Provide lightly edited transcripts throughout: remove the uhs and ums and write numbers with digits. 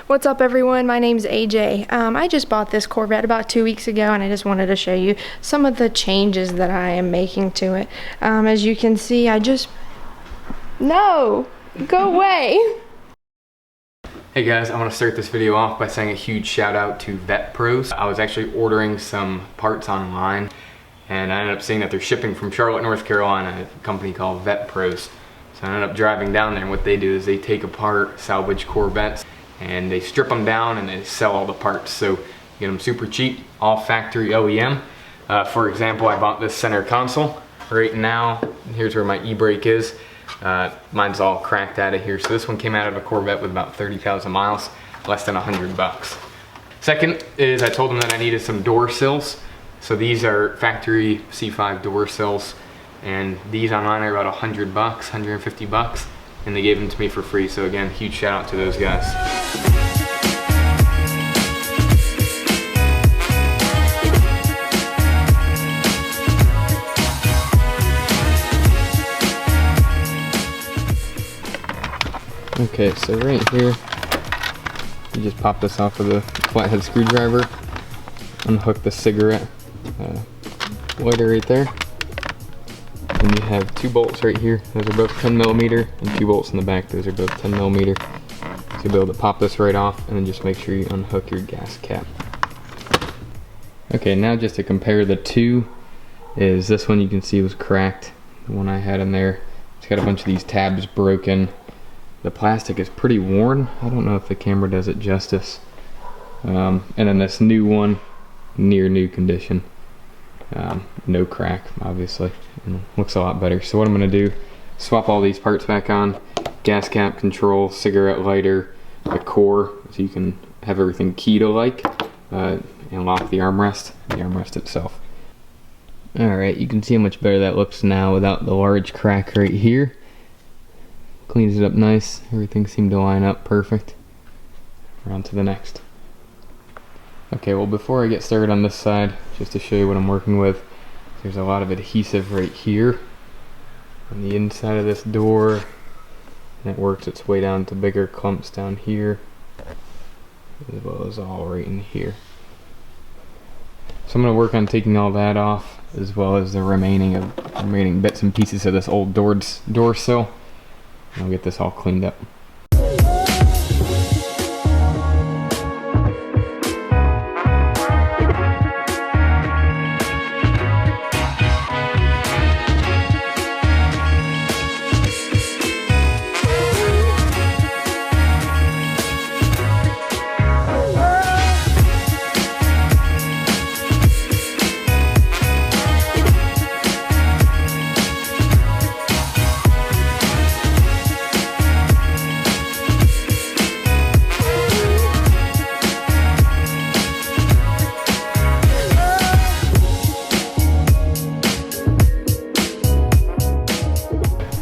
What's up everyone, my name's AJ. I just bought this Corvette about 2 weeks ago and I just wanted to show you some of the changes that I am making to it. As you can see, No! Go away! Hey guys, I want to start this video off by saying a huge shout out to VettePros. I was actually ordering some parts online and I ended up seeing that they're shipping from Charlotte, North Carolina, a company called VettePros. So I ended up driving down there and what they do is they take apart salvage Corvettes and they strip them down and they sell all the parts. So you get them super cheap, all factory OEM. For example, I bought this center console. Right now, here's where my e-brake is. Mine's all cracked out of here. So this one came out of a Corvette with about 30,000 miles, less than $100. Second is I told them that I needed some door sills. So these are factory C5 door sills. And these online are about $100, $150, and they gave them to me for free. So again, huge shout out to those guys. Okay, so right here, you just pop this off with a flathead screwdriver, unhook the cigarette lighter right there. And you have 2 bolts right here. Those are both 10mm, and 2 bolts in the back. Those are both 10mm. So you'll be able to pop this right off, and then just make sure you unhook your gas cap. Okay, now just to compare the two, is this one you can see was cracked. The one I had in there, it's got a bunch of these tabs broken. The plastic is pretty worn. I don't know if the camera does it justice. And then this new one, near new condition. No crack, obviously, and looks a lot better. So what I'm going to do, swap all these parts back on, gas cap, control, cigarette lighter, the core, so you can have everything keyed alike, and lock the armrest itself. Alright, you can see how much better that looks now without the large crack right here. Cleans it up nice, everything seemed to line up perfect. We're on to the next. Okay, well before I get started on this side, just to show you what I'm working with, there's a lot of adhesive right here on the inside of this door, and it works its way down to bigger clumps down here, as well as all right in here. So I'm going to work on taking all that off, as well as the remaining bits and pieces of this old door sill, and I'll get this all cleaned up.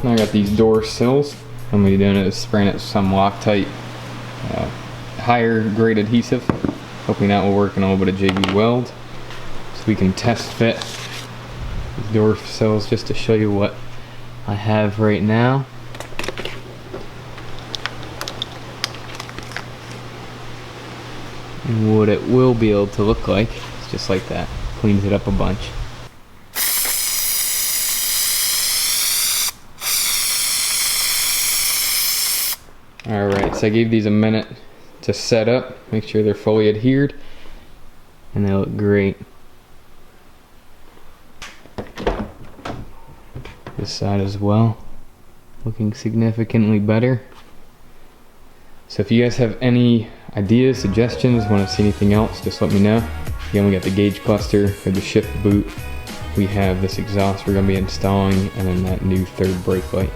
Now I got these door sills. What I'm going to be doing is spraying it with some LOCTITE higher grade adhesive. Hoping that will work in a little bit of JB Weld. So we can test fit these door sills just to show you what I have right now. And what it will be able to look like. It's just like that. Cleans it up a bunch. Alright, so I gave these a minute to set up, make sure they're fully adhered, and they look great. This side as well, looking significantly better. So if you guys have any ideas, suggestions, want to see anything else, just let me know. Again, we got the gauge cluster, we have the shift boot, we have this exhaust we're going to be installing, and then that new third brake light.